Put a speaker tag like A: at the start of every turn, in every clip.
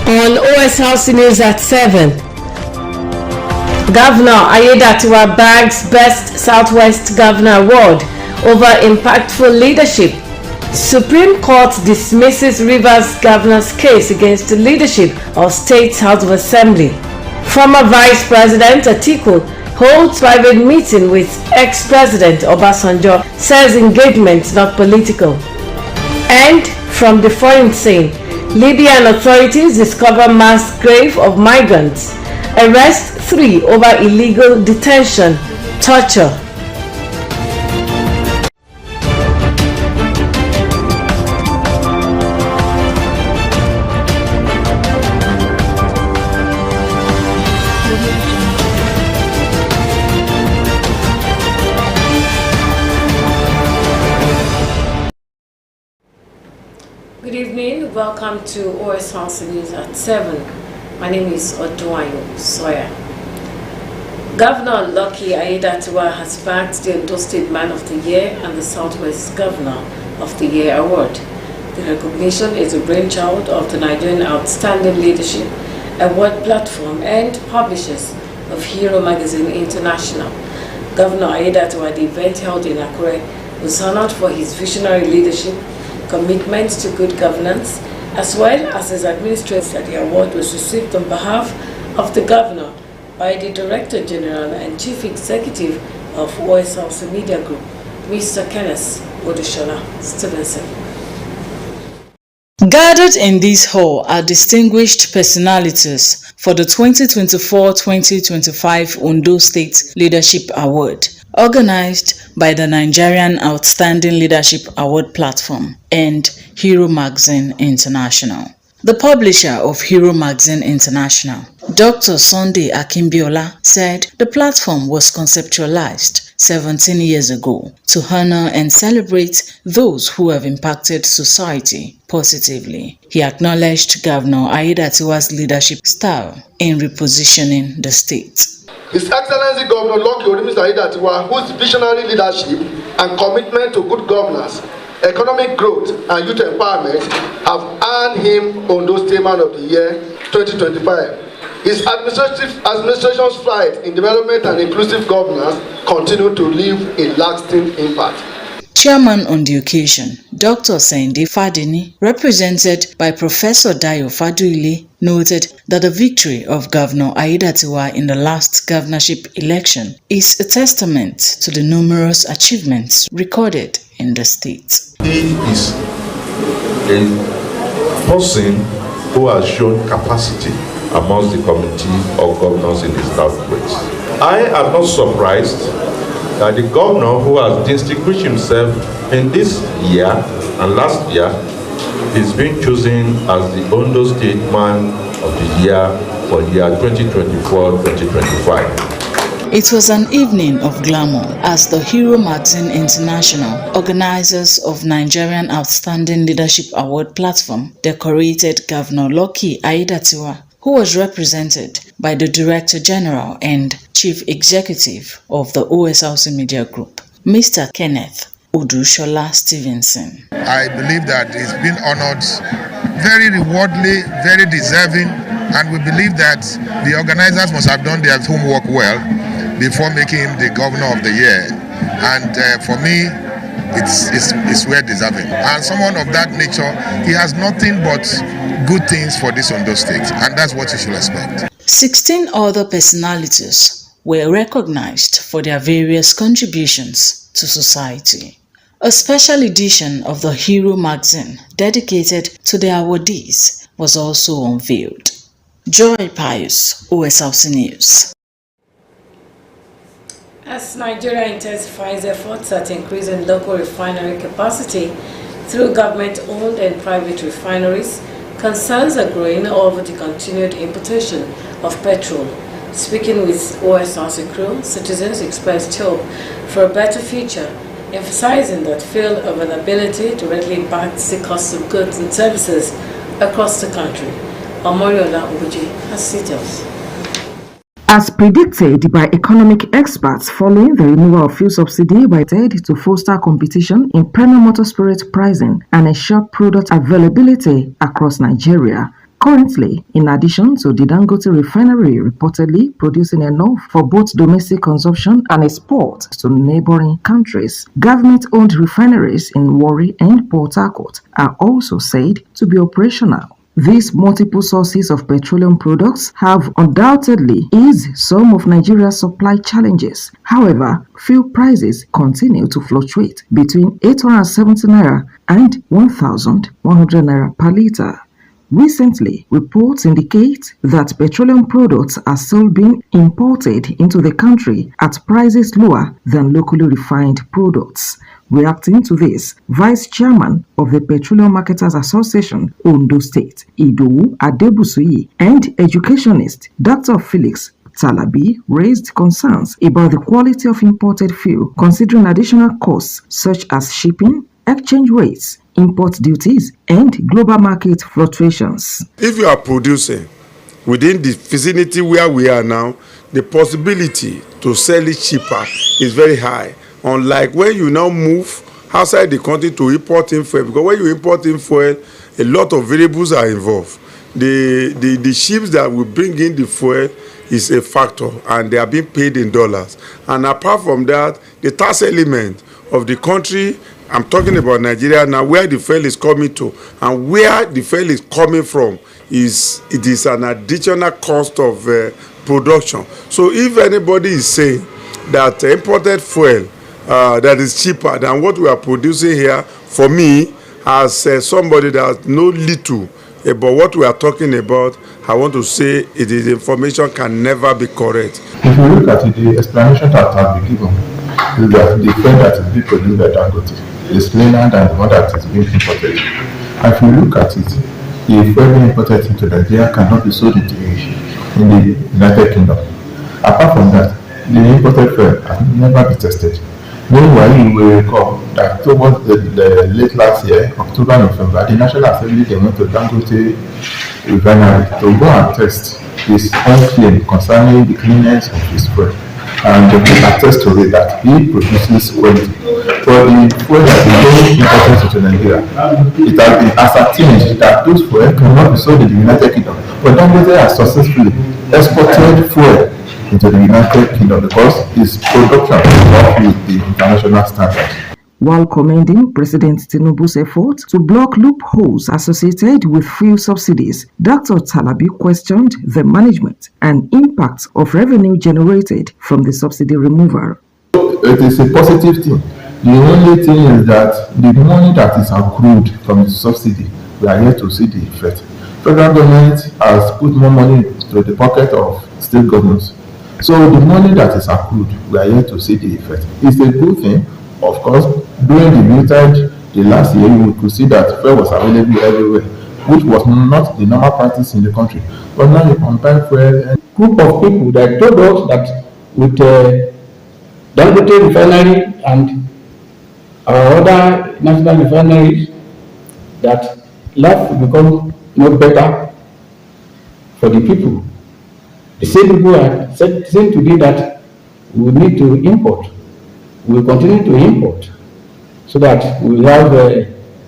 A: On Osrc News at 7. Governor Ayedatiwa bags Best Southwest Governor Award over impactful leadership. Supreme Court dismisses Rivers Governor's case against the leadership of State House of Assembly. Former Vice President Atiku holds private meeting with ex-President Obasanjo, says engagement not political. And from the foreign scene, Libyan authorities discover mass grave of migrants. Arrest 3 over illegal detention, torture. Good evening, welcome to Osrc News at 7. My name is Oduwayo Sawyer. Governor Lucky Ayedatiwa has bagged the Ondo State Man of the Year and the Southwest Governor of the Year award. The recognition is a brainchild of the Nigerian Outstanding Leadership Award platform and publishers of Hero Magazine International. Governor Ayedatiwa, the event held in Akure, was honored for his visionary leadership, commitment to good governance, as well as his administration. The award was received on behalf of the governor by the Director General and Chief Executive of Osrc Media Group, Mr. Kenneth Odushola Stevenson.
B: Gathered in this hall are distinguished personalities for the 2024-2025 Ondo State Leadership Award, organized by the Nigerian Outstanding Leadership Award Platform and Hero Magazine International. The publisher of Hero Magazine International, Dr. Sunday Akimbiola, said the platform was conceptualized 17 years ago to honor and celebrate those who have impacted society positively. He acknowledged Governor Ayedatiwa's leadership style in repositioning the state.
C: His Excellency Governor Lucky Ayedatiwa, whose visionary leadership and commitment to good governance, economic growth and youth empowerment have earned him Ondo State Man of the Year 2025. His administration's strides in development and inclusive governance continue to leave a lasting impact.
B: Chairman on the occasion, Dr. Sende Fadini, represented by Professor Dayo Faduile, noted that the victory of Governor Ayedatiwa in the last governorship election is a testament to the numerous achievements recorded in the state.
D: He is a person who has shown capacity amongst the committee of governors in the Southwest. I am not surprised that the governor who has distinguished himself in this year and last year is being chosen as the Ondo State Man of the Year for the year 2024-2025.
B: It was an evening of glamour as the Hero Magazine International, organizers of Nigerian Outstanding Leadership Award Platform, decorated Governor Lucky Ayedatiwa, who was represented by the Director General and Chief Executive of the Osrc Media Group, Mr. Kenneth Odushola Stevenson.
E: I believe that he's been honored very rewardingly, very deserving, and we believe that the organizers must have done their homework well before making him the Governor of the Year. And for me, it's well deserving. And someone of that nature, he has nothing but good things for this Ondo State, and that's what you should expect.
B: 16 other personalities were recognized for their various contributions to society. A special edition of the Hero magazine dedicated to the awardees was also unveiled. Joy Pius, Osrc News.
A: As Nigeria intensifies efforts at increasing local refinery capacity through government-owned and private refineries, concerns are growing over the continued importation of petrol. Speaking with Osrc crew, citizens expressed hope for a better future, emphasizing that fuel availability directly impacts the cost of goods and services across the country. Omoriola Obuji has details.
F: As predicted by economic experts following the removal of fuel subsidy by TED to foster competition in premium motor spirit pricing and ensure product availability across Nigeria, Currently, in addition to the Dangote refinery reportedly producing enough for both domestic consumption and export to neighboring countries, government-owned refineries in Warri and Port Harcourt are also said to be operational. These multiple sources of petroleum products have undoubtedly eased some of Nigeria's supply challenges. However, fuel prices continue to fluctuate between 870 naira and 1,100 naira per litre. Recently, reports indicate that petroleum products are still being imported into the country at prices lower than locally refined products. Reacting to this, Vice Chairman of the Petroleum Marketers Association, Ondo State, Idowu Adebusuyi, and educationist Dr. Felix Talabi raised concerns about the quality of imported fuel, considering additional costs such as shipping, exchange rates, import duties, and global market fluctuations.
G: If you are producing within the vicinity where we are now, the possibility to sell it cheaper is very high. Unlike when you now move outside the country to import in fuel, because when you import in fuel, a lot of variables are involved. The ships that will bring in the fuel is a factor, and they are being paid in dollars. And apart from that, the tax element of the country, I'm talking about Nigeria now, where the fuel is coming to and where the fuel is coming from, it is an additional cost of production. So if anybody is saying that imported fuel that is cheaper than what we are producing here, for me, as somebody that knows little about what we are talking about, I want to say the information can never be correct.
H: If you look at it, the explanation that has been given is that the fuel that is being produced by Dangote is cleaner than the one that is being imported. And if you look at it, the fuel being imported into Nigeria cannot be sold in the United Kingdom. Apart from that, the imported fuel has never been tested. Meanwhile, you will recall that towards the late last year, October, November, the National Assembly they went to Dangote refinery to go and test his own claim concerning the cleanness of his fuel. And they can attest to it that he produces quality. For the fuel that is being imported into Nigeria, it has been ascertained that those fuel cannot be sold in the United Kingdom. But Dangote has successfully exported fuel into the United Kingdom because its production is not with the international standards.
F: While commending President Tinubu's effort to block loopholes associated with fuel subsidies, Dr. Talabi questioned the management and impact of revenue generated from the subsidy removal.
H: It is a positive thing. The only thing is that the money that is accrued from the subsidy, we are yet to see the effect. Federal government has put more money to the pocket of state governments. So the money that is accrued, we are yet to see the effect. It's a good thing. Of course, during the vintage, the last year, we could see that fuel was available everywhere, which was not the normal practice in the country. But now you compare fuel and
I: group of people that told us that with Dangote refinery and our other national refineries, that life will become more better for the people. The same people are saying today that we need to import. We will continue to import so that we will have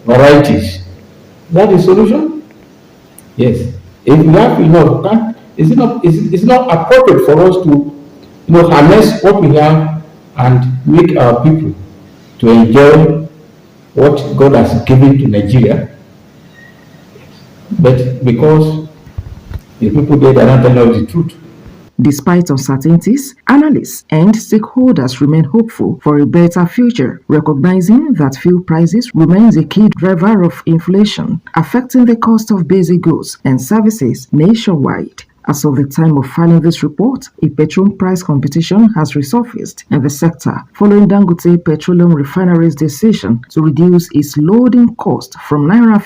I: varieties. Is that the solution? Yes. If we have enough, it's not appropriate for us to harness what we have and make our people to enjoy what God has given to Nigeria. But because the people there are not telling us the truth.
F: Despite uncertainties, analysts and stakeholders remain hopeful for a better future, recognizing that fuel prices remains a key driver of inflation, affecting the cost of basic goods and services nationwide. As of the time of filing this report, a petrol price competition has resurfaced in the sector following Dangote Petroleum Refinery's decision to reduce its loading cost from Naira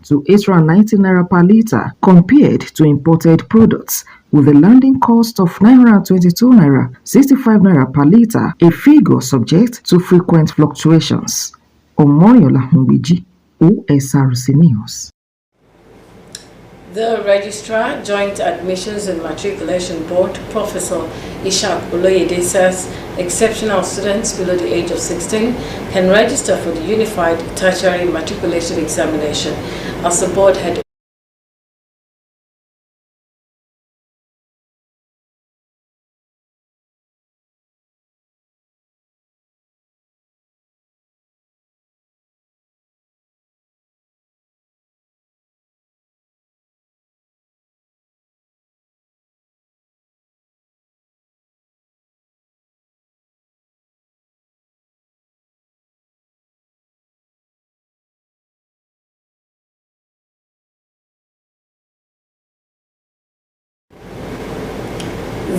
F: to 890 Naira per litre compared to imported products, with a landing cost of Naira 65 Naira per litre, a figure subject to frequent fluctuations. Omoyola Humbiji, Osrc News.
A: The Registrar, Joint Admissions and Matriculation Board, Professor Ishaq Oloyede, says exceptional students below the age of 16 can register for the Unified Tertiary Matriculation Examination as the board had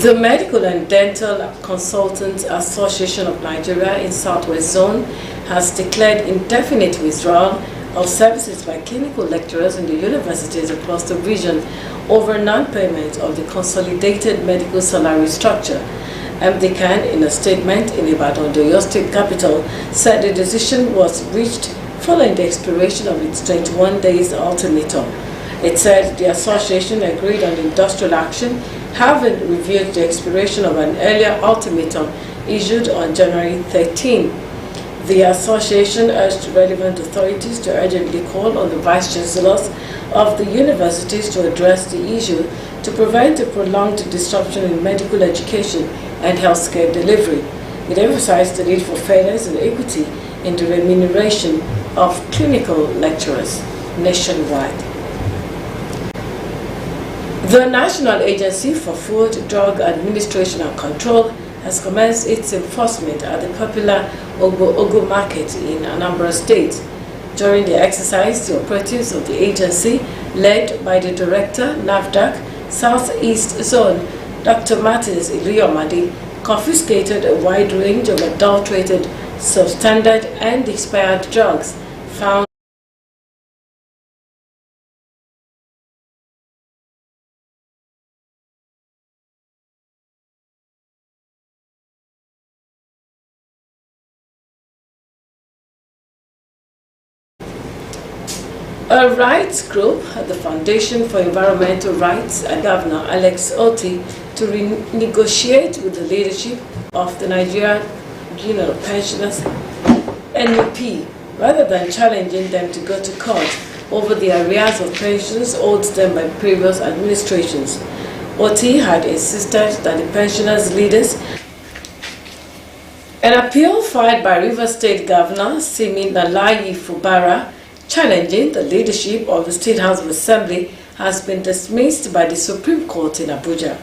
A: The Medical and Dental Consultants Association of Nigeria in Southwest Zone has declared indefinite withdrawal of services by clinical lecturers in the universities across the region over non-payment of the consolidated medical salary structure. MDCAN, in a statement in Ibadan, the Oyo State capital, said the decision was reached following the expiration of its 21 days ultimatum. It said the association agreed on industrial action, having reviewed the expiration of an earlier ultimatum issued on January 13. The association urged relevant authorities to urgently call on the vice chancellors of the universities to address the issue to prevent a prolonged disruption in medical education and healthcare delivery. It emphasized the need for fairness and equity in the remuneration of clinical lecturers nationwide. The National Agency for Food, Drug Administration and Control has commenced its enforcement at the popular Ogo Market in Anambra State. During the exercise, the operatives of the agency, led by the Director, NAFDAC, Southeast Zone, Dr. Martins Iluyomade, confiscated a wide range of adulterated, substandard and expired drugs found a rights group at the Foundation for Environmental Rights and Governor Alex Oti to renegotiate with the leadership of the Nigerian Union of Pensioners, NUP, rather than challenging them to go to court over the arrears of pensions owed them by previous administrations. Oti had insisted that the pensioners' leaders. An appeal filed by Rivers State Governor Simi Nalayi Fubara challenging the leadership of the State House of Assembly has been dismissed by the Supreme Court in Abuja.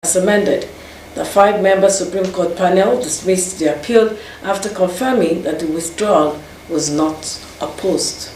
A: As amended, the 5-member Supreme Court panel dismissed the appeal after confirming that the withdrawal was not opposed.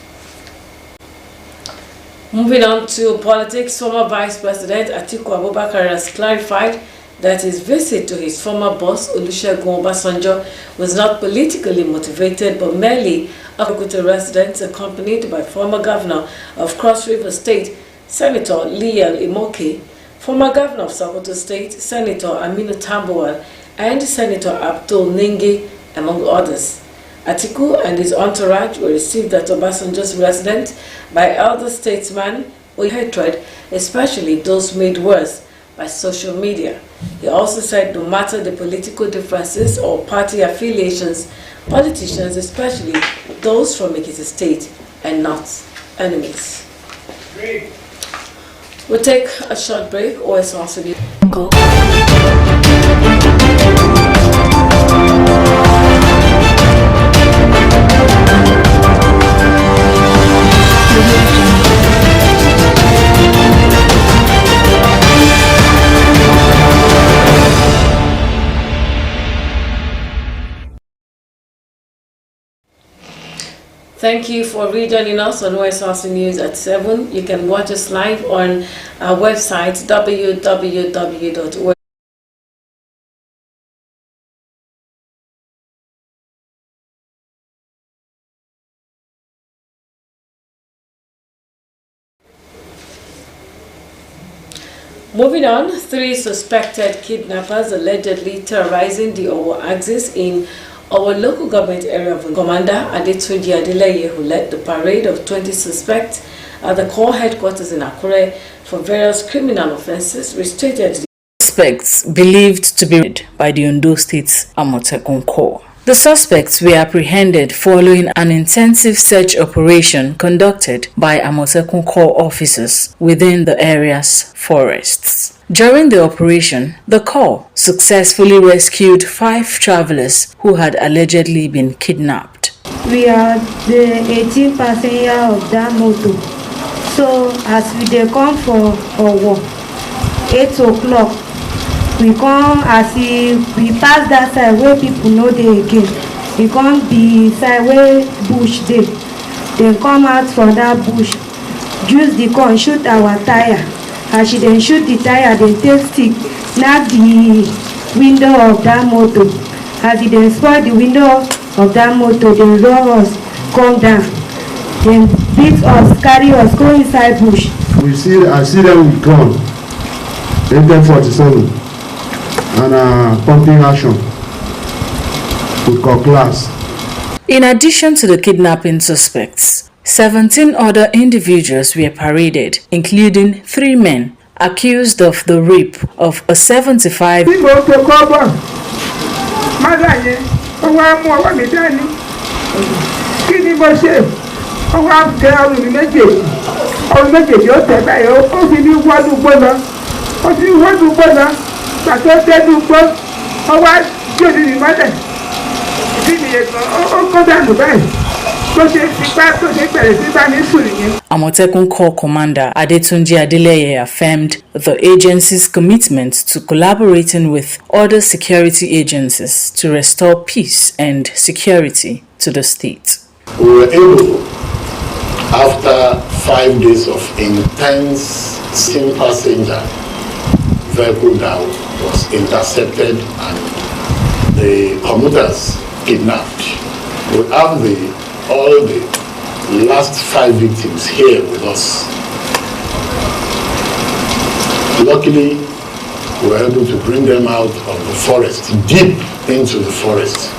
A: Moving on to politics, former Vice President Atiku Abubakar has clarified that his visit to his former boss Olusegun Obasanjo was not politically motivated but merely a Akojopo residents accompanied by former governor of Cross River State, Senator Liel Imoke, former governor of Sokoto State, Senator Aminu Tambuwal, and Senator Abdul Ningi, among others. Atiku and his entourage were received at Obasanjo's residence by elder statesmen with hatred, especially those made worse by social media. He also said no matter the political differences or party affiliations, politicians, especially those from Ekiti State, are not enemies. We'll take a short break or it's also go. Thank you for rejoining us on Osrc News at 7. You can watch us live on our website www.osrc.org. Moving on, 3 suspected kidnappers allegedly terrorizing the Owo axis in our local government area of Commander Adetunji Adeleye, who led the parade of 20 suspects at the core headquarters in Akure for various criminal offences, restated
B: suspects believed to be by the Ondo State Amotekun Corps. The suspects were apprehended following an intensive search operation conducted by Amotekun Corps officers within the area's forests. During the operation, the Corps successfully rescued 5 travelers who had allegedly been kidnapped.
J: We are the 18 passenger of that motor. So as we dey come for work, 8 o'clock, we come as we pass that side where people know dey again. We come the side where bush dey. Then come out from that bush, use the gun shoot our tire. As she then shoot the tire, then take stick, knock the window of that motor. As he then spoil the window of that motor, then roll us, come down. Then beat us, carry us, go inside bush.
C: I see them with gun, AK-47, and pumping action with cutlass.
B: In addition to the kidnapping suspects, 17 other individuals were paraded, including 3 men accused of the rape of a 75. Amotekun Corps Commander Adetunji Adeleye affirmed the agency's commitment to collaborating with other security agencies to restore peace and security to the state.
K: We were able, after 5 days of intense steam passenger vehicle that was intercepted and the commuters kidnapped, we have all the last 5 victims here with us. Luckily, we were able to bring them out of the forest, deep into the forest.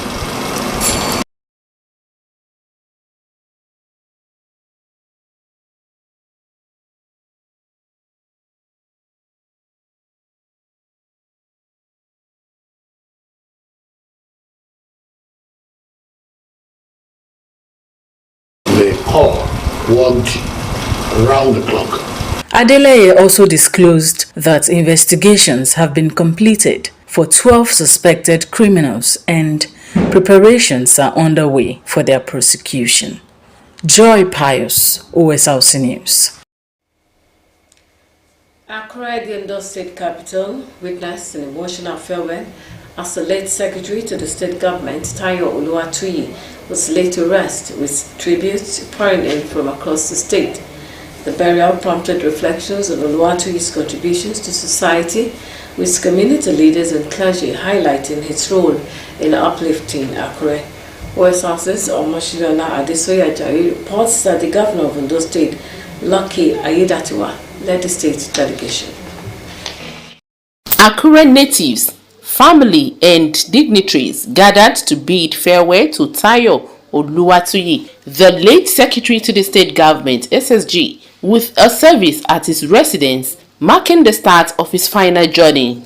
K: The Corps worked around the clock.
B: Adeleye also disclosed that investigations have been completed for 12 suspected criminals and preparations are underway for their prosecution. Joy Pius, Osrc News.
A: Accra, the Ondo State capital, witnessed an emotional farewell as the late secretary to the state government, Tayo Oluwatoyin, was laid to rest, with tributes pouring in from across the state. The burial prompted reflections on Oluwatoyin's contributions to society, with community leaders and clergy highlighting his role in uplifting Accra. Osrc's Omoshiriola Adesoya Ajayi reports that the governor of Ondo State, Lucky Aiyedatiwa, led the state delegation.
L: Accra natives, family and dignitaries gathered to bid farewell to Tayo Oluwatoyin, the late secretary to the state government, SSG, with a service at his residence, marking the start of his final journey.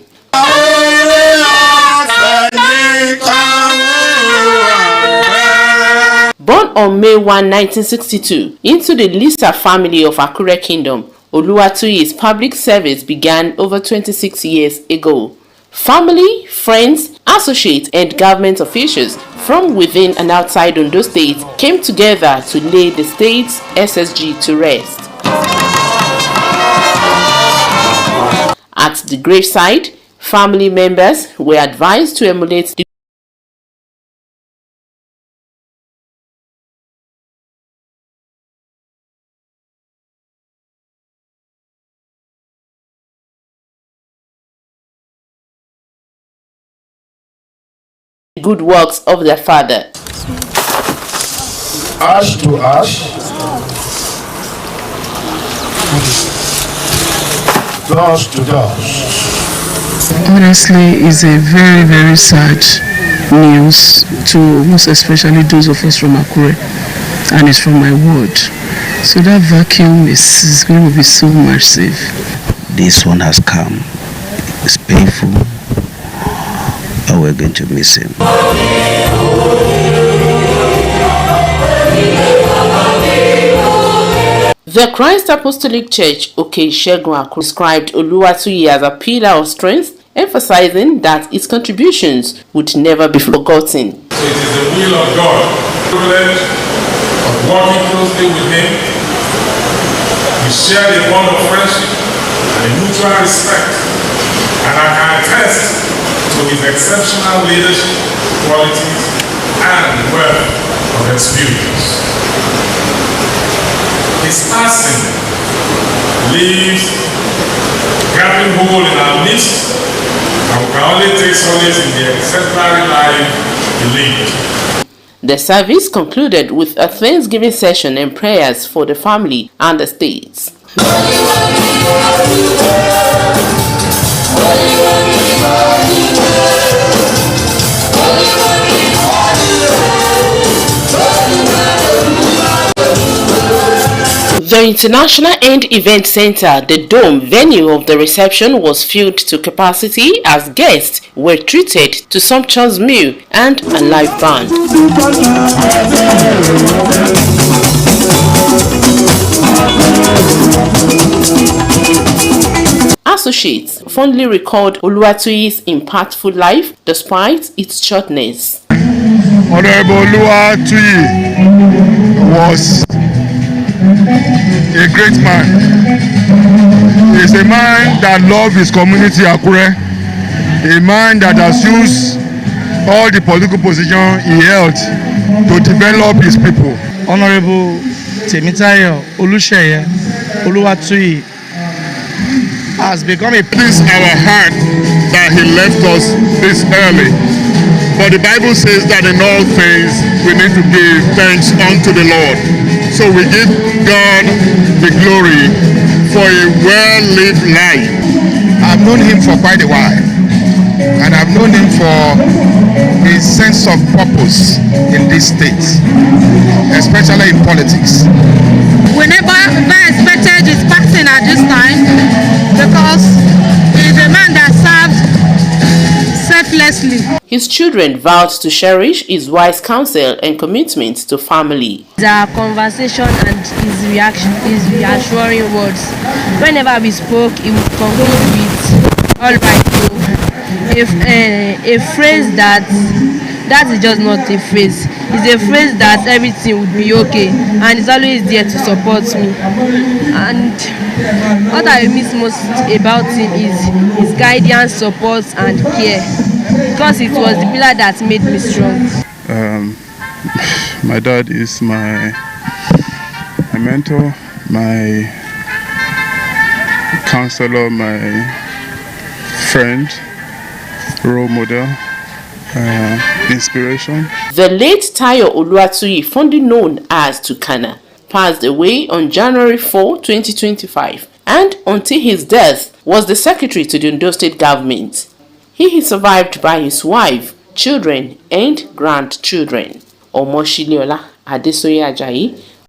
L: Born on May 1, 1962, into the Lisa family of Akure Kingdom, Oluwatoyin's public service began over 26 years ago. Family, friends, associates, and government officials from within and outside Ondo State came together to lay the state's SSG to rest. At the graveside, family members were advised to emulate the good works of their father.
E: Ash to ash, dust to dust.
M: Honestly, it's a very, very sad news to most especially those of us from Akure, and it's from my ward. So that vacuum is going to be so massive.
N: This one has come It's painful, and we're going to miss him.
L: The Christ Apostolic Church Okeishegun described Oluwatuyi as a pillar of strength, emphasizing that its contributions would never be forgotten.
O: So it is the will of God, privilege of working closely with him. We share the bond of friendship and a mutual respect, and I can attest to his exceptional leadership qualities and wealth of experience. His passing leaves a gaping hole in our midst, and we can only take solace in the exemplary life he lived.
L: The service concluded with a Thanksgiving session and prayers for the family and the states. The International End Event Center, the Dome venue of the reception, was filled to capacity as guests were treated to sumptuous meal and a live band. Associates fondly recalled Oluwatuyi's impactful life despite its shortness.
E: Honorable Oluwatuyi was a great man. He is a man that loved his community, Akure. A man that has used all the political position he held to develop his people.
P: Honorable Temitayo Olusheye Oluwatuyi has become a
E: please our heart that he left us this early. But the Bible says that in all things we need to give thanks unto the Lord. So we give God the glory for a well-lived life. I've known him for quite a while, and I've known him for his sense of purpose in this state, especially in politics.
Q: We never expected his passing at this time because he's a man that served selflessly.
L: His children vowed to cherish his wise counsel and commitment to family.
Q: Our conversation and his reaction, his reassuring words. Whenever we spoke, he would conclude with "all right." A phrase that is just not a phrase. It's a phrase that everything would be okay, and he's always there to support me. And what I miss most about him is his guidance, support, and care, because it was the pillar that made me strong.
H: My dad is my mentor, my counselor, my friend, role model, inspiration.
L: The late Tayo Oluwatuyi, fondly known as Tukana, passed away on January 4, 2025, and until his death was the secretary to the Ondo State government. He is survived by his wife, children, and grandchildren. Omoshiliola Adesoye Ajayi,